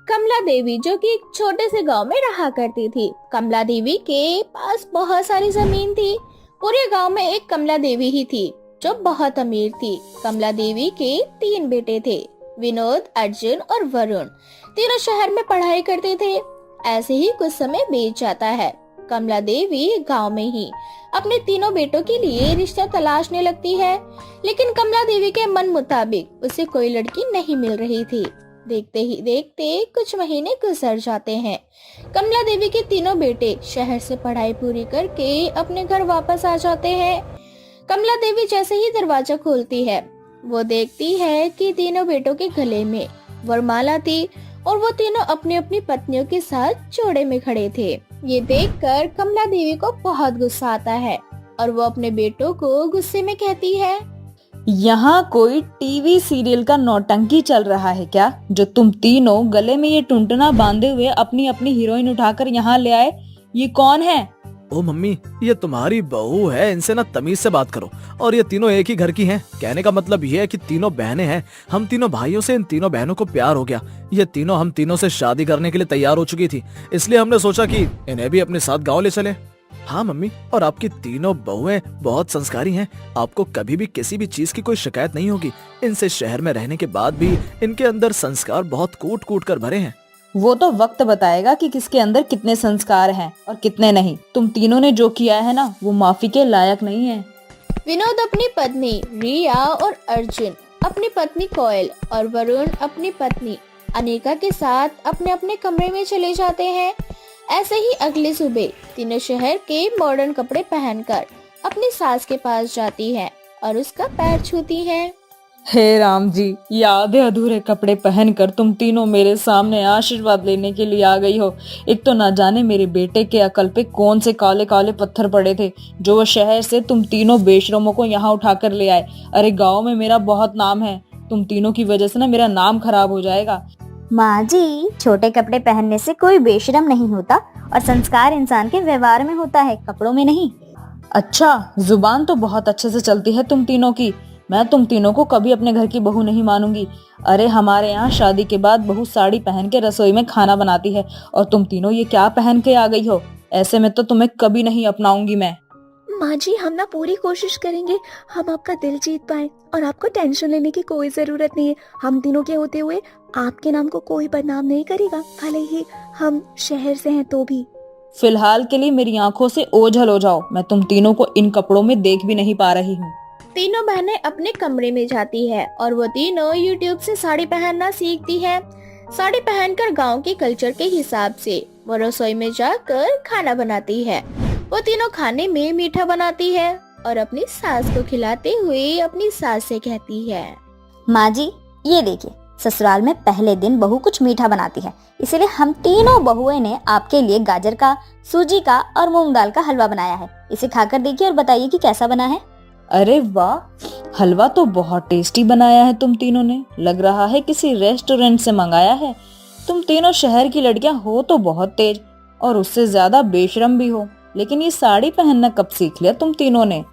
कमला देवी जो कि एक छोटे से गांव में रहा करती थी। कमला देवी के पास बहुत सारी जमीन थी। पूरे गांव में एक कमला देवी ही थी जो बहुत अमीर थी। कमला देवी के 3 बेटे थे, विनोद, अर्जुन और वरुण। तीनों शहर में पढ़ाई करते थे। ऐसे ही कुछ समय बीत जाता है। कमला देवी गांव में ही अपने तीनों बेटों के लिए रिश्ता तलाशने लगती है, लेकिन कमला देवी के मन मुताबिक उसे कोई लड़की नहीं मिल रही थी। देखते ही देखते कुछ महीने गुजर जाते हैं। कमला देवी के तीनों बेटे शहर से पढ़ाई पूरी करके अपने घर वापस आ जाते हैं। कमला देवी जैसे ही दरवाजा खोलती है, वो देखती है कि तीनों बेटों के गले में वरमाला थी और वो तीनों अपनी अपनी पत्नियों के साथ जोड़े में खड़े थे। ये देखकर कमला देवी को बहुत गुस्सा आता है और वो अपने बेटों को गुस्से में कहती है, यहाँ कोई टीवी सीरियल का नौटंकी चल रहा है क्या, जो तुम तीनों गले में ये टुनटुना बांधे हुए अपनी अपनी हीरोइन उठाकर यहाँ ले आए? ये कौन है? ओ मम्मी, ये तुम्हारी बहू है, इनसे ना तमीज से बात करो। और ये तीनों एक ही घर की हैं। कहने का मतलब ये है कि तीनों बहनें हैं। हम तीनों भाइयों से इन तीनों बहनों को प्यार हो गया। ये तीनों हम तीनों से शादी करने के लिए तैयार हो चुकी थी, इसलिए हमने सोचा कि इन्हें भी अपने साथ गाँव ले चले। हाँ मम्मी, और आपकी तीनों बहुएं बहुत संस्कारी हैं। आपको कभी भी किसी भी चीज की कोई शिकायत नहीं होगी। इनसे शहर में रहने के बाद भी इनके अंदर संस्कार बहुत कूट कूट कर भरे हैं। वो तो वक्त बताएगा कि किसके अंदर कितने संस्कार हैं और कितने नहीं। तुम तीनों ने जो किया है ना, वो माफी के लायक नहीं है। विनोद अपनी पत्नी रिया और अर्जुन अपनी पत्नी कोयल और वरुण अपनी पत्नी अनिका के साथ अपने अपने कमरे में चले जाते हैं। ऐसे ही अगली सुबह तीनों शहर के मॉडर्न कपड़े पहनकर अपनी सास के पास जाती है और उसका पैर छूती है। हे राम जी, ये आधे अधूरे कपड़े पहनकर तुम तीनों मेरे सामने आशीर्वाद लेने के लिए आ गई हो। एक तो ना जाने मेरे बेटे के अकल पे कौन से काले काले पत्थर पड़े थे, जो वो शहर से तुम तीनों बेशरमों को यहाँ उठा कर ले आए। अरे गाँव में मेरा बहुत नाम है, तुम तीनों की वजह से ना मेरा नाम खराब हो जाएगा। माँ जी, छोटे कपड़े पहनने से कोई बेशरम नहीं होता और संस्कार इंसान के व्यवहार में होता है, कपड़ों में नहीं। अच्छा, जुबान तो बहुत अच्छे से चलती है तुम तीनों की। मैं तुम तीनों को कभी अपने घर की बहू नहीं मानूंगी। अरे हमारे यहाँ शादी के बाद बहू साड़ी पहन के रसोई में खाना बनाती है, और तुम तीनों ये क्या पहन के आ गई हो? ऐसे में तो तुम्हें कभी नहीं अपनाऊंगी मैं। माँ जी, हम ना पूरी कोशिश करेंगे हम आपका दिल जीत पाए, और आपको टेंशन लेने की कोई जरूरत नहीं है। हम तीनों के होते हुए आपके नाम को कोई बदनाम नहीं करेगा, भले ही हम शहर से हैं तो भी। फिलहाल के लिए मेरी आंखों से ओझल हो जाओ। मैं तुम तीनों को इन कपड़ों में देख भी नहीं पा रही हूँ। तीनों बहनें अपने कमरे में जाती है और वो तीनों यूट्यूब से साड़ी पहनना सीखती है। साड़ी पहनकर गांव के कल्चर के हिसाब से वो रसोई में जाकर खाना बनाती है। वो तीनों खाने में मीठा बनाती है और अपनी सास को खिलाते हुए अपनी सास से कहती है, माँ जी, ये देखिए, ससुराल में पहले दिन बहू कुछ मीठा बनाती है, इसीलिए हम तीनों बहुएं ने आपके लिए गाजर का, सूजी का और मूंग दाल का हलवा बनाया है। इसे खाकर देखिए और बताइए कि कैसा बना है। अरे वाह, हलवा तो बहुत टेस्टी बनाया है तुम तीनों ने। लग रहा है किसी रेस्टोरेंट से मंगाया है। तुम तीनों शहर की लड़कियां हो तो बहुत तेज और उससे ज्यादा बेशरम भी हो, लेकिन ये साड़ी पहनना कब सीख लिया तुम तीनों ने?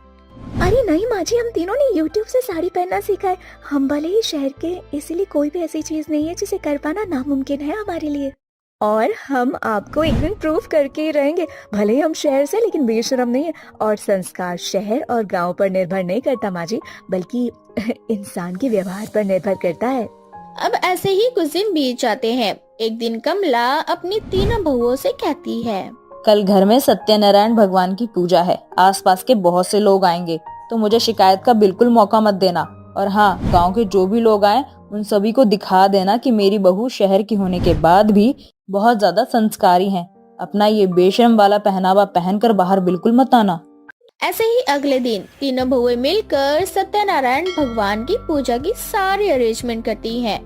अरे नहीं माँ जी, हम तीनों ने यूट्यूब से साड़ी पहनना सीखा है। हम भले ही शहर के, इसीलिए कोई भी ऐसी चीज नहीं है जिसे कर पाना नामुमकिन है हमारे लिए। और हम आपको एक दिन प्रूफ करके ही रहेंगे। भले ही हम शहर से, लेकिन बेशरम नहीं है। और संस्कार शहर और गांव पर निर्भर नहीं करता माँ जी, बल्कि इंसान के व्यवहार पर निर्भर करता है। अब ऐसे ही कुछ दिन बीत जाते हैं। एक दिन कमला अपनी तीनों बहुओं से कहती है, कल घर में सत्यनारायण भगवान की पूजा है। आसपास के बहुत से लोग आएंगे, तो मुझे शिकायत का बिल्कुल मौका मत देना। और हाँ, गांव के जो भी लोग आए उन सभी को दिखा देना कि मेरी बहू शहर की होने के बाद भी बहुत ज्यादा संस्कारी है। अपना ये बेशरम वाला पहनावा पहनकर बाहर बिल्कुल मत आना। ऐसे ही अगले दिन तीनों बहुएं मिलकर सत्यनारायण भगवान की पूजा की सारी अरेंजमेंट करती हैं।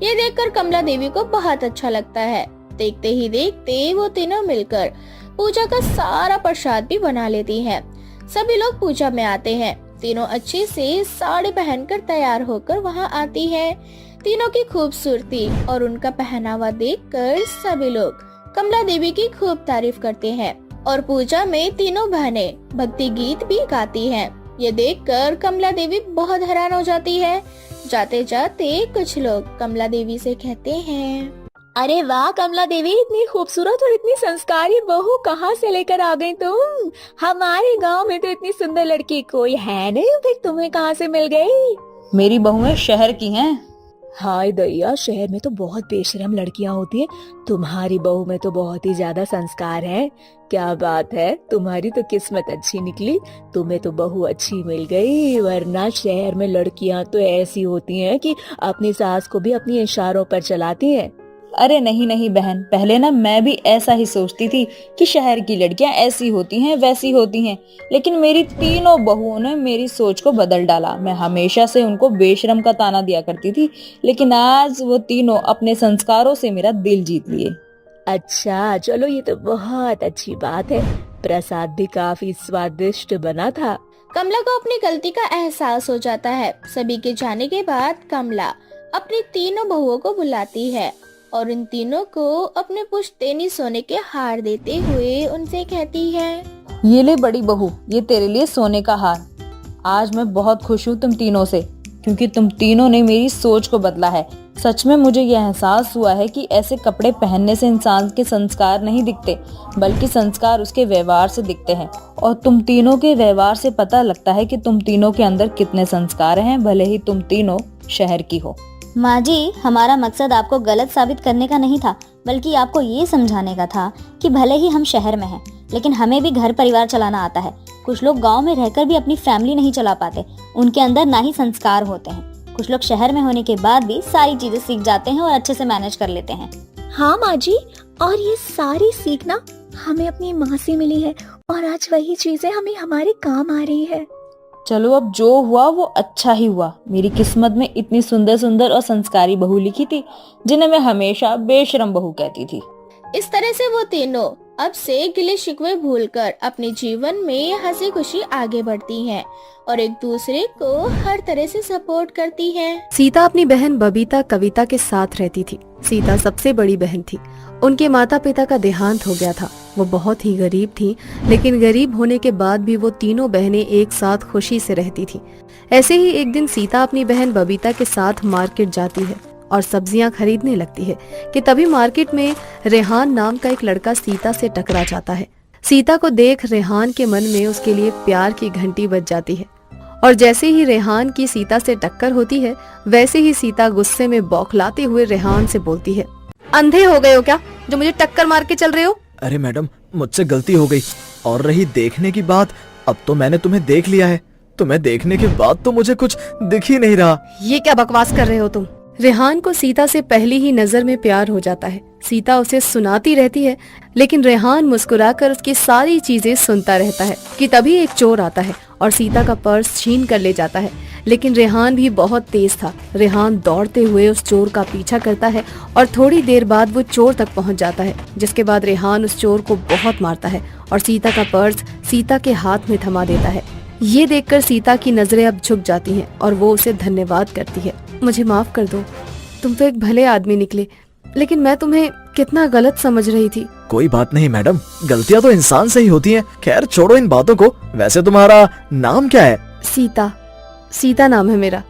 ये देखकर कमला देवी को बहुत अच्छा लगता है। देखते ही देखते वो तीनों मिलकर पूजा का सारा प्रसाद भी बना लेती हैं। सभी लोग पूजा में आते हैं। तीनों अच्छे से साड़ी पहनकर तैयार होकर वहां आती हैं। तीनों की खूबसूरती और उनका पहनावा देखकर सभी लोग कमला देवी की खूब तारीफ करते हैं और पूजा में तीनों बहनें भक्ति गीत भी गाती हैं। ये देखकर कमला देवी बहुत हैरान हो जाती है। जाते जाते कुछ लोग कमला देवी से कहते हैं, अरे वाह कमला देवी, इतनी खूबसूरत और इतनी संस्कारी बहू कहाँ से लेकर आ गई तुम? हमारे गांव में तो इतनी सुंदर लड़की कोई है नहीं, फिर तुम्हें कहाँ से मिल गई? मेरी बहुएं शहर की हैं। हाय दैया, शहर में तो बहुत बेशरम लड़कियां होती हैं, तुम्हारी बहू में तो बहुत ही ज्यादा संस्कार है। क्या बात है, तुम्हारी तो किस्मत अच्छी निकली, तुम्हें तो बहू अच्छी मिल गई, वरना शहर में लड़कियां तो ऐसी होती हैं कि अपनी सास को भी अपनी इशारों पर चलाती हैं। अरे नहीं नहीं बहन, पहले ना मैं भी ऐसा ही सोचती थी कि शहर की लड़कियां ऐसी होती हैं वैसी होती हैं, लेकिन मेरी तीनों बहुओं ने मेरी सोच को बदल डाला। मैं हमेशा से उनको बेशरम का ताना दिया करती थी, लेकिन आज वो तीनों अपने संस्कारों से मेरा दिल जीत लिए। अच्छा चलो, ये तो बहुत अच्छी बात है। प्रसाद भी काफी स्वादिष्ट बना था। कमला को अपनी गलती का एहसास हो जाता है। सभी के जाने के बाद कमला अपनी तीनों बहुओं को बुलाती है और इन तीनों को अपने पुश्तैनी सोने के हार देते हुए उनसे कहती है, ये ले बड़ी बहू, ये तेरे लिए सोने का हार। आज मैं बहुत खुश हूँ तुम तीनों से, क्योंकि तुम तीनों ने मेरी सोच को बदला है। सच में मुझे यह एहसास हुआ है कि ऐसे कपड़े पहनने से इंसान के संस्कार नहीं दिखते, बल्कि संस्कार उसके व्यवहार से दिखते हैं। और तुम तीनों के व्यवहार से पता लगता है कि तुम तीनों के अंदर कितने संस्कार हैं, भले ही तुम तीनों शहर की हो। माँ जी, हमारा मकसद आपको गलत साबित करने का नहीं था, बल्कि आपको ये समझाने का था कि भले ही हम शहर में हैं, लेकिन हमें भी घर परिवार चलाना आता है। कुछ लोग गांव में रहकर भी अपनी फैमिली नहीं चला पाते, उनके अंदर ना ही संस्कार होते हैं। कुछ लोग शहर में होने के बाद भी सारी चीजें सीख जाते हैं और अच्छे से मैनेज कर लेते हैं। हाँ माँ जी, और ये सारी सीखना हमें अपनी माँ से मिली है, और आज वही चीजें हमें हमारे काम आ रही है। चलो, अब जो हुआ वो अच्छा ही हुआ। मेरी किस्मत में इतनी सुंदर सुंदर और संस्कारी बहू लिखी थी, जिन्हें मैं हमेशा बेशरम बहू कहती थी। इस तरह से वो तीनों अब से गिले शिकवे भूलकर अपने जीवन में हंसी खुशी आगे बढ़ती हैं और एक दूसरे को हर तरह से सपोर्ट करती हैं। सीता अपनी बहन बबीता कविता के साथ रहती थी। सीता सबसे बड़ी बहन थी। उनके माता पिता का देहांत हो गया था। वो बहुत ही गरीब थी, लेकिन गरीब होने के बाद भी वो तीनों बहनें एक साथ खुशी से रहती थी। ऐसे ही एक दिन सीता अपनी बहन बबीता के साथ मार्केट जाती है और सब्जियां खरीदने लगती है कि तभी मार्केट में रेहान नाम का एक लड़का सीता से टकरा जाता है। सीता को देख रेहान के मन में उसके लिए प्यार की घंटी बज जाती है, और जैसे ही रेहान की सीता से टक्कर होती है, वैसे ही सीता गुस्से में बौखलाते हुए रेहान से बोलती है, अंधे हो गए हो क्या जो मुझे टक्कर मार के चल रहे हो? अरे मैडम, मुझसे गलती हो गई। और रही देखने की बात, अब तो मैंने तुम्हें देख लिया है। तुम्हें देखने के बाद तो मुझे कुछ दिख ही नहीं रहा। ये क्या बकवास कर रहे हो तुम? रेहान को सीता से पहली ही नजर में प्यार हो जाता है। सीता उसे सुनाती रहती है, लेकिन रेहान मुस्कुराकर उसकी सारी चीजें सुनता रहता है कि तभी एक चोर आता है और सीता का पर्स छीन कर ले जाता है। लेकिन रेहान भी बहुत तेज था। रेहान दौड़ते हुए उस चोर का पीछा करता है और थोड़ी देर बाद वो चोर तक पहुंच जाता है, जिसके बाद रेहान उस चोर को बहुत मारता है और सीता का पर्स सीता के हाथ में थमा देता है। ये देखकर सीता की नजरें अब झुक जाती हैं और वो उसे धन्यवाद करती है। मुझे माफ कर दो, तुम तो एक भले आदमी निकले, लेकिन मैं तुम्हें कितना गलत समझ रही थी। कोई बात नहीं मैडम, गलतियां तो इंसान से ही होती हैं। खैर छोड़ो इन बातों को। वैसे तुम्हारा नाम क्या है? सीता। सीता नाम है मेरा।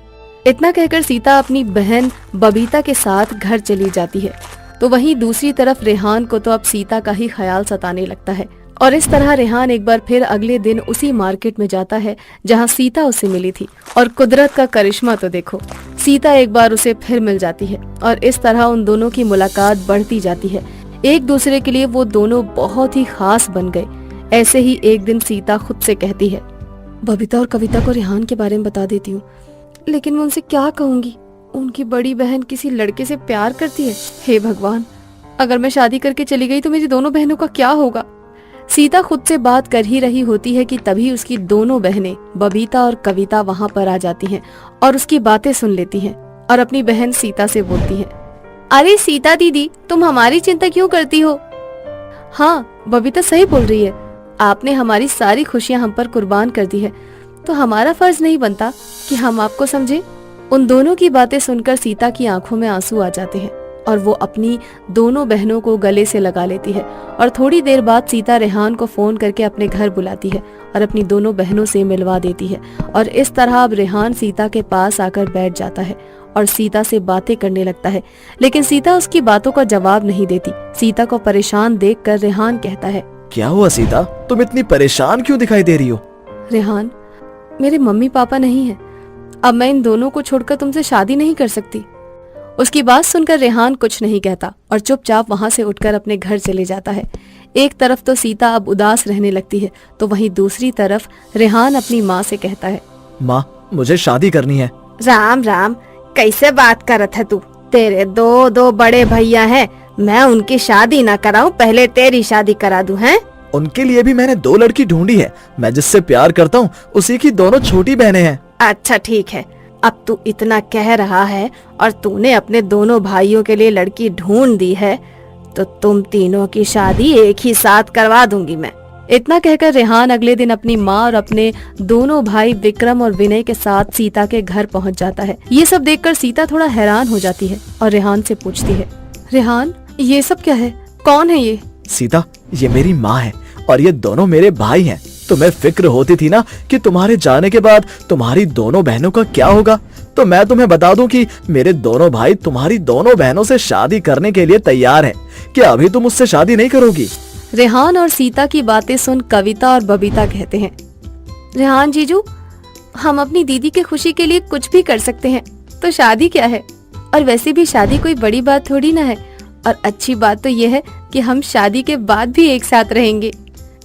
इतना कहकर सीता अपनी बहन बबीता के साथ घर चली जाती है। तो वहीं दूसरी तरफ रेहान को तो अब सीता का ही ख्याल सताने लगता है, और इस तरह रेहान एक बार फिर अगले दिन उसी मार्केट में जाता है जहां सीता उसे मिली थी। और कुदरत का करिश्मा तो देखो, सीता एक बार उसे फिर मिल जाती है और इस तरह उन दोनों की मुलाकात बढ़ती जाती है। एक दूसरे के लिए वो दोनों बहुत ही खास बन गए। ऐसे ही एक दिन सीता खुद से कहती है, बबीता और कविता को रेहान के बारे में बता देती हूँ, लेकिन मैं उनसे क्या कहूँगी? उनकी बड़ी बहन किसी लड़के से प्यार करती है। हे भगवान, अगर मैं शादी करके चली गई तो मेरी दोनों बहनों का क्या होगा? सीता खुद से बात कर ही रही होती है कि तभी उसकी दोनों बहनें बबीता और कविता वहाँ पर आ जाती हैं और उसकी बातें सुन लेती हैं और अपनी बहन सीता से बोलती हैं, अरे सीता दीदी, तुम हमारी चिंता क्यों करती हो? हाँ, बबीता सही बोल रही है। आपने हमारी सारी खुशियां हम पर कुर्बान कर दी है, तो हमारा फर्ज नहीं बनता कि हम आपको समझे? उन दोनों की बातें सुनकर सीता की आंखों में आंसू आ जाते हैं और वो अपनी दोनों बहनों को गले से लगा लेती है। और थोड़ी देर बाद सीता रेहान को फोन करके अपने घर बुलाती है और अपनी दोनों बहनों से मिलवा देती है। और इस तरह अब रेहान सीता के पास आकर बैठ जाता है और सीता से बातें करने लगता है, लेकिन सीता उसकी बातों का जवाब नहीं देती। सीता को परेशान देखकर रेहान कहता है, क्या हुआ सीता, तुम इतनी परेशान क्यों दिखाई दे रही हो? रेहान, मेरे मम्मी पापा नहीं है, अब मैं इन दोनों को छोड़कर तुमसे शादी नहीं कर सकती। उसकी बात सुनकर रेहान कुछ नहीं कहता और चुपचाप वहां से उठकर अपने घर चले जाता है। एक तरफ तो सीता अब उदास रहने लगती है, तो वहीं दूसरी तरफ रेहान अपनी माँ से कहता है, माँ, मुझे शादी करनी है। राम राम, कैसे बात करत है तू? तेरे दो बड़े भैया हैं, मैं उनकी शादी ना कराऊं, पहले तेरी शादी करा दूं हैं? उनके लिए भी मैंने 2 लड़की ढूंढी है। मैं जिससे प्यार करता हूँ उसी की दोनों छोटी बहनें हैं। अच्छा ठीक है, अब तू इतना कह रहा है और तूने अपने दोनों भाइयों के लिए लड़की ढूंढ दी है, तो तुम तीनों की शादी एक ही साथ करवा दूंगी मैं। इतना कहकर रेहान अगले दिन अपनी माँ और अपने दोनों भाई विक्रम और विनय के साथ सीता के घर पहुँच जाता है। ये सब देखकर सीता थोड़ा हैरान हो जाती है और रेहान से पूछती है, रेहान, ये सब क्या है? कौन है ये? सीता, ये मेरी माँ है और ये दोनों मेरे भाई हैं। तुम्हें फिक्र होती थी ना कि तुम्हारे जाने के बाद तुम्हारी दोनों बहनों का क्या होगा, तो मैं तुम्हें बता दूं कि मेरे दोनों भाई तुम्हारी दोनों बहनों से शादी करने के लिए तैयार हैं। क्या अभी तुम मुझसे शादी नहीं करोगी? रेहान और सीता की बातें सुन कविता और बबीता कहते हैं, रेहान जीजू, हम अपनी दीदी की खुशी के लिए कुछ भी कर सकते हैं, तो शादी क्या है? और वैसे भी शादी कोई बड़ी बात थोड़ी ना है, और अच्छी बात तो ये है कि हम शादी के बाद भी एक साथ रहेंगे।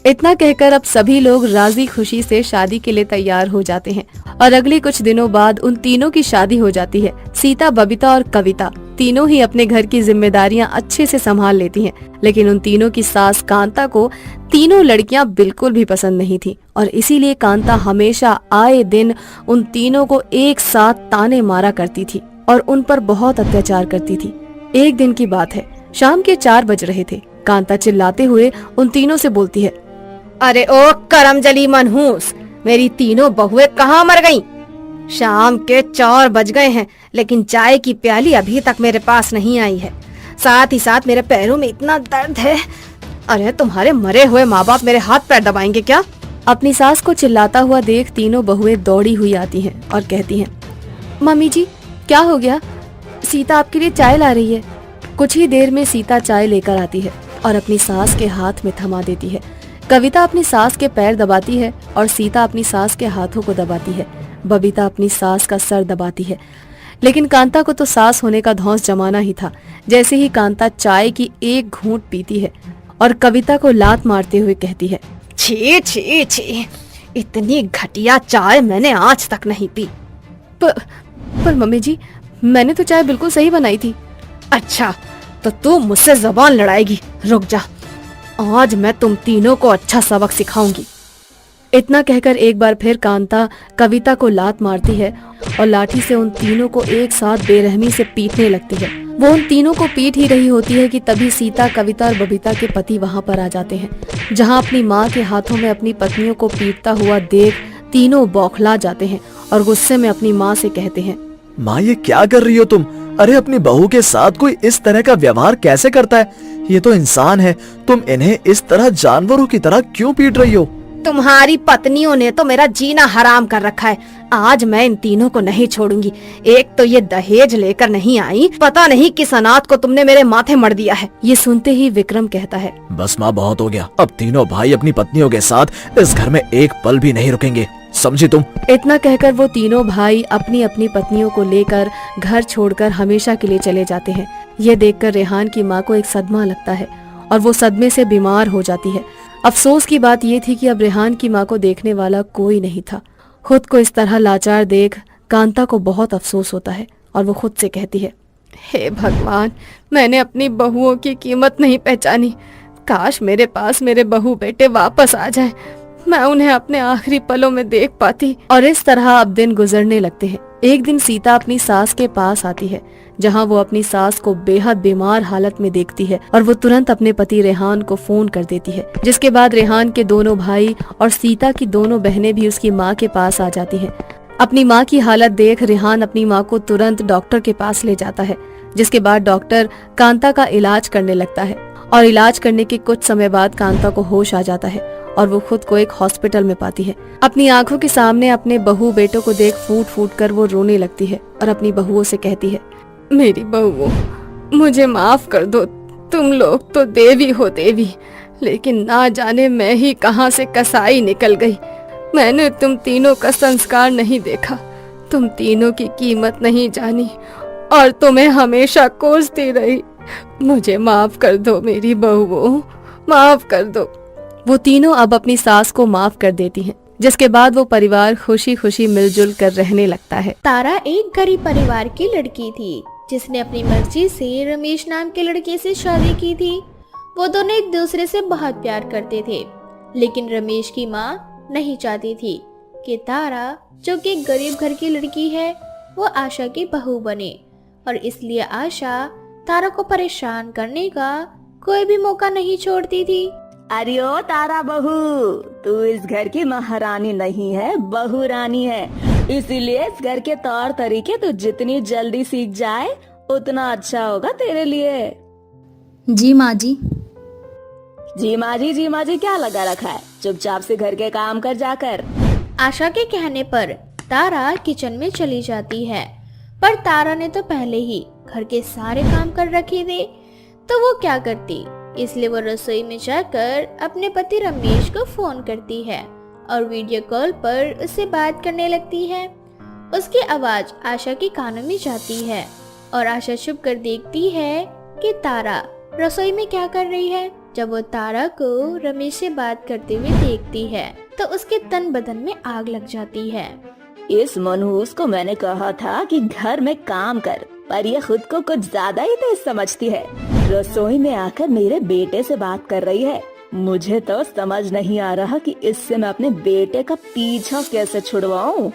इतना कहकर अब सभी लोग राजी खुशी से शादी के लिए तैयार हो जाते हैं और अगले कुछ दिनों बाद उन तीनों की शादी हो जाती है। सीता, बबीता और कविता तीनों ही अपने घर की जिम्मेदारियां अच्छे से संभाल लेती हैं, लेकिन उन तीनों की सास कांता को तीनों लड़कियां बिल्कुल भी पसंद नहीं थी और इसीलिए कांता हमेशा आए दिन उन तीनों को एक साथ ताने मारा करती थी और उन पर बहुत अत्याचार करती थी। एक दिन की बात है, शाम के 4 बज रहे थे। कांता चिल्लाते हुए उन तीनों से बोलती है, अरे ओ करमजली मनहूस, मेरी तीनों बहुएं कहाँ मर गईं? शाम के 4 बज गए हैं, लेकिन चाय की प्याली अभी तक मेरे पास नहीं आई है। साथ ही साथ मेरे पैरों में इतना दर्द है। अरे तुम्हारे मरे हुए माँ बाप मेरे हाथ पैर दबाएंगे क्या? अपनी सास को चिल्लाता हुआ देख तीनों बहुएं दौड़ी हुई आती हैं और कहती हैं, मम्मी जी, क्या हो गया? सीता आपके लिए चाय ला रही है। कुछ ही देर में सीता चाय लेकर आती है और अपनी सास के हाथ में थमा देती है। कविता अपनी सास के पैर दबाती है और सीता अपनी सास के हाथों को दबाती है। बबीता अपनी सास का सर दबाती है, लेकिन कांता को तो सास होने का धौंस जमाना ही था। जैसे ही कांता चाय की एक घूंट पीती है और कविता को लात मारते हुए कहती है, छी छी छी, इतनी घटिया चाय मैंने आज तक नहीं पी। पर मम्मी जी, मैंने तो चाय बिल्कुल सही बनाई थी। अच्छा, तो तू मुझसे जबान लड़ाएगी? रुक जा, आज मैं तुम तीनों को अच्छा सबक सिखाऊंगी। इतना कहकर एक बार फिर कांता कविता को लात मारती है और लाठी से उन तीनों को एक साथ बेरहमी से पीटने लगती है। वो उन तीनों को पीट ही रही होती है कि तभी सीता, कविता और बबीता के पति वहां पर आ जाते हैं, जहां अपनी माँ के हाथों में अपनी पत्नियों को पीटता हुआ देख तीनों बौखला जाते हैं और गुस्से में अपनी माँ से कहते हैं, माँ, ये क्या कर रही हो तुम? अरे अपनी बहू के साथ कोई इस तरह का व्यवहार कैसे करता है? ये तो इंसान है, तुम इन्हें इस तरह जानवरों की तरह क्यों पीट रही हो? तुम्हारी पत्नियों ने तो मेरा जीना हराम कर रखा है। आज मैं इन तीनों को नहीं छोड़ूंगी। एक तो ये दहेज लेकर नहीं आई, पता नहीं किस अनाथ को तुमने मेरे माथे मर दिया है। ये सुनते ही विक्रम कहता है, बस माँ, बहुत हो गया। अब तीनों भाई अपनी पत्नियों के साथ इस घर में एक पल भी नहीं रुकेंगे, समझी तुम? इतना कहकर वो तीनों भाई अपनी अपनी पत्नियों को लेकर घर छोड़कर हमेशा के लिए चले जाते हैं। ये देखकर रेहान की माँ को एक सदमा लगता है और वो सदमे से बीमार हो जाती है। अफसोस की बात ये थी कि अब रेहान की माँ को देखने वाला कोई नहीं था। खुद को इस तरह लाचार देख कांता को बहुत अफसोस होता है और वो खुद से कहती है, हे भगवान, मैंने अपनी बहुओं की कीमत नहीं पहचानी। काश मेरे पास मेरे बहू बेटे वापस आ जाएं, मैं उन्हें अपने आखिरी पलों में देख पाती। और इस तरह अब दिन गुजरने लगते हैं। एक दिन सीता अपनी सास के पास आती है, जहां वो अपनी सास को बेहद बीमार हालत में देखती है और वो तुरंत अपने पति रेहान को फोन कर देती है, जिसके बाद रेहान के दोनों भाई और सीता की दोनों बहनें भी उसकी माँ के पास आ जाती हैं। अपनी माँ की हालत देख रेहान अपनी माँ को तुरंत डॉक्टर के पास ले जाता है, जिसके बाद डॉक्टर कांता का इलाज करने लगता है और इलाज करने के कुछ समय बाद कांता को होश आ जाता है और वो खुद को एक हॉस्पिटल में पाती है। अपनी आंखों के सामने अपने बहू बेटों को देख फूट फूट कर वो रोने लगती है और अपनी बहुओं से कहती है, मेरी बहुओं, मुझे माफ कर दो, तुम लोग तो देवी हो देवी, लेकिन ना जाने मैं ही कहां से कसाई निकल गई। मैंने तुम तीनों का संस्कार नहीं देखा, तुम तीनों की कीमत नहीं जानी और तुम्हें हमेशा कोसती रही। मुझे माफ कर दो मेरी बहुओं, माफ कर दो। वो तीनों अब अपनी सास को माफ कर देती हैं, जिसके बाद वो परिवार खुशी खुशी मिलजुल कर रहने लगता है। तारा एक गरीब परिवार की लड़की थी जिसने अपनी मर्जी से रमेश नाम के लड़के से शादी की थी। वो दोनों एक दूसरे से बहुत प्यार करते थे, लेकिन रमेश की माँ नहीं चाहती थी कि तारा, जो कि एक गरीब घर की लड़की है, वो आशा की बहू बने, और इसलिए आशा तारा को परेशान करने का कोई भी मौका नहीं छोड़ती थी। अरे ओ तारा बहू, तू इस घर की महारानी नहीं है, बहू रानी है। इसीलिए इस घर के तौर तरीके तू जितनी जल्दी सीख जाए उतना अच्छा होगा तेरे लिए। जी माँ जी। जी माँ जी क्या लगा रखा है, चुपचाप से घर के काम कर जाकर। आशा के कहने पर तारा किचन में चली जाती है, पर तारा ने तो पहले ही घर के सारे काम कर रखे थे, तो वो क्या करती, इसलिए वो रसोई में जाकर अपने पति रमेश को फोन करती है और वीडियो कॉल पर उससे बात करने लगती है। उसकी आवाज आशा के कानों में जाती है और आशा छुप कर देखती है कि तारा रसोई में क्या कर रही है। जब वो तारा को रमेश से बात करते हुए देखती है तो उसके तन बदन में आग लग जाती है। इस मनहूस को मैंने कहा था कि घर में काम कर, पर ये खुद को कुछ ज्यादा ही तेज समझती है। रसोई में आकर मेरे बेटे से बात कर रही है। मुझे तो समझ नहीं आ रहा कि इससे मैं अपने बेटे का पीछा कैसे छुड़वाऊं,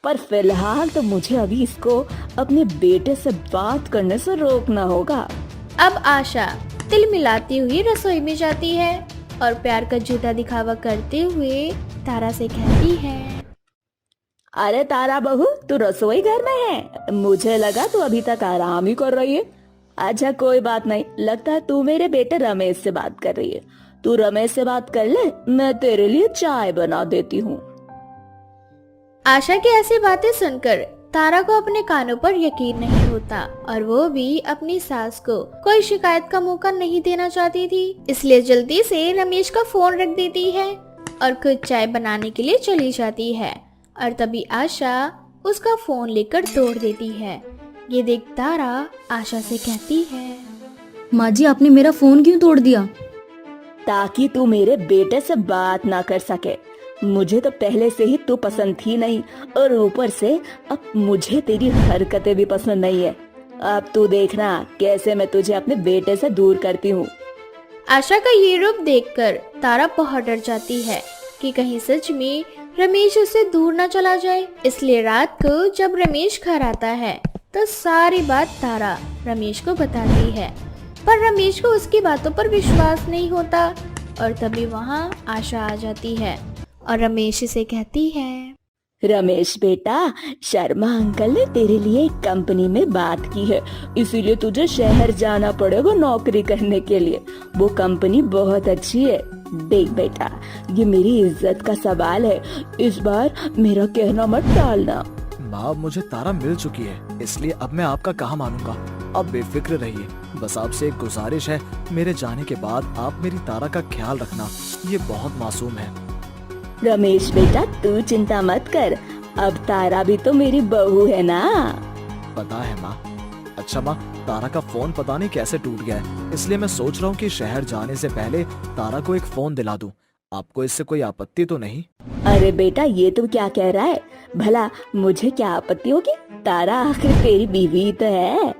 पर फिलहाल तो मुझे अभी इसको अपने बेटे से बात करने से रोकना होगा। अब आशा तिल मिलाती हुई रसोई में जाती है और प्यार का झूठा दिखावा करते हुए तारा से कहती है, अरे तारा बहू, तू रसोई घर में है? मुझे लगा तू अभी तक आराम ही कर रही है। अच्छा कोई बात नहीं, लगता है तू मेरे बेटे रमेश से बात कर रही है। तू रमेश से बात कर ले, मैं तेरे लिए चाय बना देती हूँ। आशा की ऐसी बातें सुनकर तारा को अपने कानों पर यकीन नहीं होता और वो भी अपनी सास को कोई शिकायत का मौका नहीं देना चाहती थी, इसलिए जल्दी से रमेश का फोन रख देती है और खुद चाय बनाने के लिए चली जाती है। और तभी आशा उसका फोन लेकर तोड़ देती है। ये देख तारा आशा से कहती है, माँ जी, आपने मेरा फोन क्यों तोड़ दिया? ताकि तू मेरे बेटे से बात ना कर सके। मुझे तो पहले से ही तू पसंद थी नहीं, और ऊपर से अब मुझे तेरी हरकतें भी पसंद नहीं है। अब तू देखना कैसे मैं तुझे अपने बेटे से दूर करती हूँ। आशा का ये रूप देखकर तारा बहुत डर जाती है कि कहीं सच में रमेश उससे दूर न चला जाए। इसलिए रात को जब रमेश घर आता है तो सारी बात तारा रमेश को बताती है, पर रमेश को उसकी बातों पर विश्वास नहीं होता। और तभी वहाँ आशा आ जाती है और रमेश से कहती है, रमेश बेटा, शर्मा अंकल ने तेरे लिए एक कंपनी में बात की है, इसीलिए तुझे शहर जाना पड़ेगा नौकरी करने के लिए। वो कंपनी बहुत अच्छी है। देख बेटा, ये मेरी इज्जत का सवाल है, इस बार मेरा कहना मत टालना। माँ, मुझे तारा मिल चुकी है, इसलिए अब मैं आपका कहाँ मानूंगा। आप बेफिक्र रहिए, बस आपसे एक गुजारिश है, मेरे जाने के बाद आप मेरी तारा का ख्याल रखना, ये बहुत मासूम है। रमेश बेटा, तू चिंता मत कर, अब तारा भी तो मेरी बहू है ना। पता है माँ। अच्छा माँ, तारा का फोन पता नहीं कैसे टूट गया है, इसलिए मैं सोच रहा हूँ कि शहर जाने से पहले तारा को एक फोन दिला दूँ। आपको इससे कोई आपत्ति तो नहीं? अरे बेटा, ये तू क्या कह रहा है? भला मुझे क्या आपत्ति होगी? तारा आखिर तेरी बीवी तो है।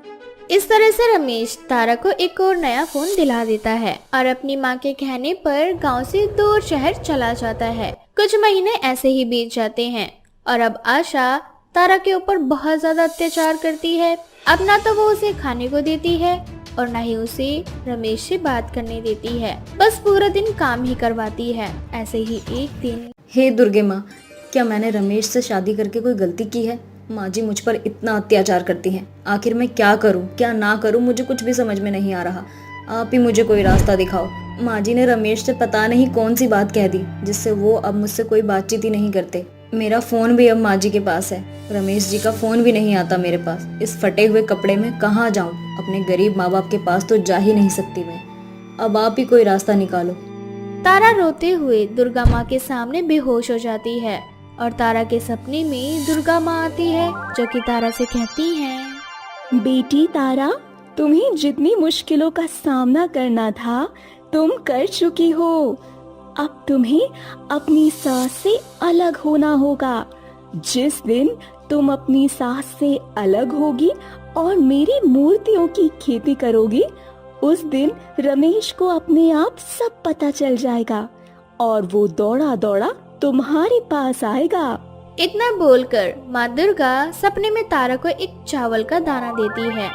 इस तरह से रमेश तारा को एक और नया फोन दिला देता है और अपनी माँ के कहने पर गांव से दूर शहर चला जाता है। कुछ महीने ऐसे ही बीत जाते हैं और अब आशा तारा के ऊपर बहुत ज्यादा अत्याचार करती है। अब ना तो वो उसे खाने को देती है और ना ही उसे रमेश से बात करने देती है, बस पूरा दिन काम ही करवाती है। ऐसे ही एक दिन, हे दुर्गे माँ, क्या मैंने रमेश से शादी करके कोई गलती की है? माँ जी मुझ पर इतना अत्याचार करती हैं, आखिर मैं क्या करूँ क्या ना करूँ, मुझे कुछ भी समझ में नहीं आ रहा। आप ही मुझे कोई रास्ता दिखाओ। माँ जी ने रमेश से पता नहीं कौन सी बात कह दी जिससे वो अब मुझसे कोई बातचीत ही नहीं करते। मेरा फोन भी अब माँ जी के पास है, रमेश जी का फोन भी नहीं आता मेरे पास। इस फटे हुए कपड़े में कहाँ जाऊँ? अपने गरीब माँ बाप के पास तो जा ही नहीं सकती मैं। अब आप ही कोई रास्ता निकालो। तारा रोते हुए दुर्गा माँ के सामने बेहोश हो जाती है और तारा के सपने में दुर्गा माँ आती है, जो कि तारा से कहती हैं, बेटी तारा, तुम्हें जितनी मुश्किलों का सामना करना था तुम कर चुकी हो। अब तुम्हें अपनी सास से अलग होना होगा। जिस दिन तुम अपनी सास से अलग होगी और मेरी मूर्तियों की खेती करोगी, उस दिन रमेश को अपने आप सब पता चल जाएगा और वो दौड़ा दौड़ा तुम्हारे पास आएगा। इतना बोलकर माँ दुर्गा सपने में तारा को एक चावल का दाना देती है।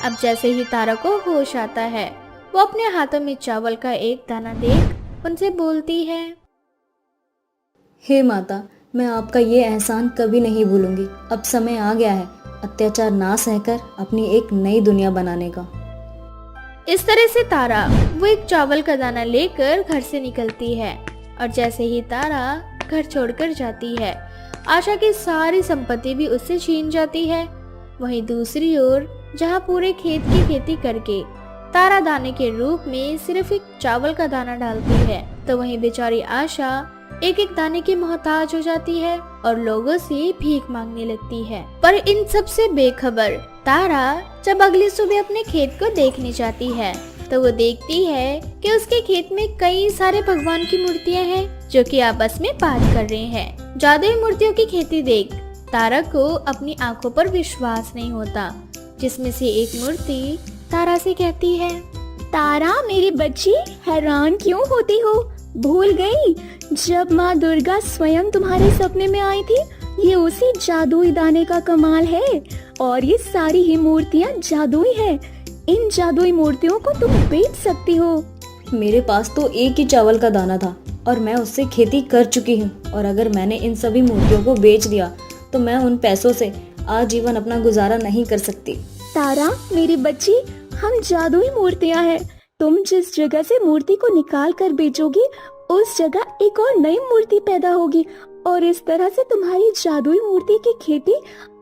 अब जैसे ही तारा को होश आता है, वो अपने हाथों में चावल का एक दाना देख उनसे बोलती है, हे माता, मैं आपका ये एहसान कभी नहीं भूलूंगी। अब समय आ गया है अत्याचार ना सहकर अपनी एक नई दुनिया बनाने का। इस तरह से तारा वो एक चावल का दाना लेकर घर से निकलती है और जैसे ही तारा घर छोड़कर जाती है, आशा की सारी संपत्ति भी उससे छीन जाती है। वहीं दूसरी ओर जहाँ पूरे खेत की खेती करके तारा दाने के रूप में सिर्फ एक चावल का दाना डालती है, तो वहीं बेचारी आशा एक एक दाने की मोहताज हो जाती है और लोगों से भीख मांगने लगती है। पर इन सब से बेखबर तारा जब अगली सुबह अपने खेत को देखने जाती है, तो वो देखती है कि उसके खेत में कई सारे भगवान की मूर्तियां हैं, जो कि आपस में बात कर रहे हैं। जादुई मूर्तियों की खेती देख तारा को अपनी आंखों पर विश्वास नहीं होता, जिसमें से एक मूर्ति तारा से कहती है, तारा मेरी बच्ची, हैरान क्यों होती हो? भूल गई जब माँ दुर्गा स्वयं तुम्हारे सपने में आई थी? ये उसी जादुई दाने का कमाल है और ये सारी ही मूर्तियाँ जादुई है। इन जादुई मूर्तियों को तुम बेच सकती हो। मेरे पास तो एक ही चावल का दाना था और मैं उससे खेती कर चुकी हूँ, और अगर मैंने इन सभी मूर्तियों को बेच दिया तो मैं उन पैसों से आजीवन अपना गुजारा नहीं कर सकती। तारा मेरी बच्ची, हम जादुई मूर्तियाँ हैं। तुम जिस जगह से मूर्ति को निकाल कर बेचोगी, उस जगह एक और नई मूर्ति पैदा होगी और इस तरह से तुम्हारी जादुई मूर्ति की खेती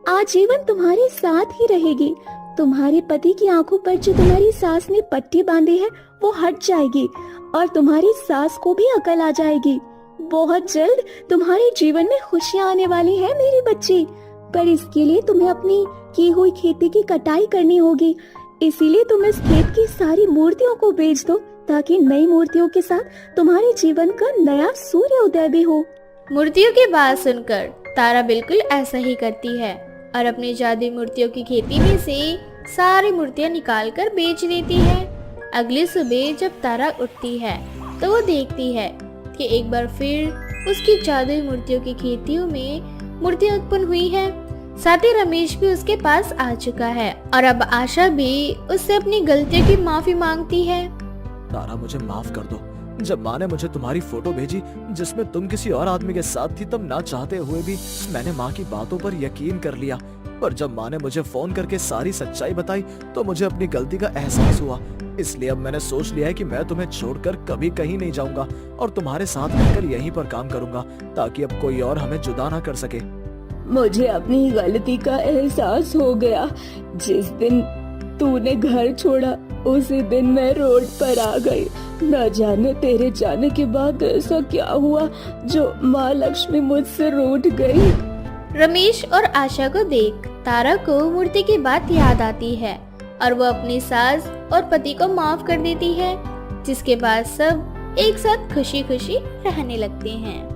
आजीवन तुम्हारे साथ ही रहेगी। तुम्हारे पति की आंखों पर जो तुम्हारी सास ने पट्टी बांधी है वो हट जाएगी और तुम्हारी सास को भी अकल आ जाएगी। बहुत जल्द तुम्हारे जीवन में खुशियाँ आने वाली है मेरी बच्ची, पर इसके लिए तुम्हें अपनी की हुई खेती की कटाई करनी होगी। इसीलिए तुम इस खेत की सारी मूर्तियों को बेच दो ताकि नई मूर्तियों के साथ तुम्हारे जीवन का नया सूर्य उदय भी हो। मूर्तियों की बात सुनकर तारा बिल्कुल ऐसा ही करती है और अपनी जादुई मूर्तियों की खेती में से सारी मूर्तियां निकाल कर बेच देती है। अगली सुबह जब तारा उठती है तो वो देखती है कि एक बार फिर उसकी जादुई मूर्तियों की खेतियों में मूर्तियां उत्पन्न हुई है। साथ ही रमेश भी उसके पास आ चुका है और अब आशा भी उससे अपनी गलतियों की माफी मांगती है। तारा, मुझे माफ कर दो। जब माँ ने मुझे तुम्हारी फोटो भेजी जिसमें तुम किसी और आदमी के साथ थी, तब ना चाहते हुए भी मैंने माँ की बातों पर यकीन कर लिया। पर जब माँ ने मुझे फोन करके सारी सच्चाई बताई तो मुझे अपनी गलती का एहसास हुआ। इसलिए अब मैंने सोच लिया है कि मैं तुम्हें छोड़कर कभी कहीं नहीं जाऊंगा और तुम्हारे साथ रहकर यहीं पर काम करूंगा, ताकि अब कोई और हमें जुदा ना कर सके। मुझे अपनी गलती का एहसास हो गया। जिस दिन तूने घर छोड़ा उसी दिन मैं रोड पर आ गई। न जाने तेरे जाने के बाद ऐसा क्या हुआ जो माँ लक्ष्मी मुझसे रूठ गई। रमेश और आशा को देख तारा को मूर्ति की बात याद आती है और वो अपनी सास और पति को माफ कर देती है, जिसके बाद सब एक साथ खुशी खुशी रहने लगते हैं।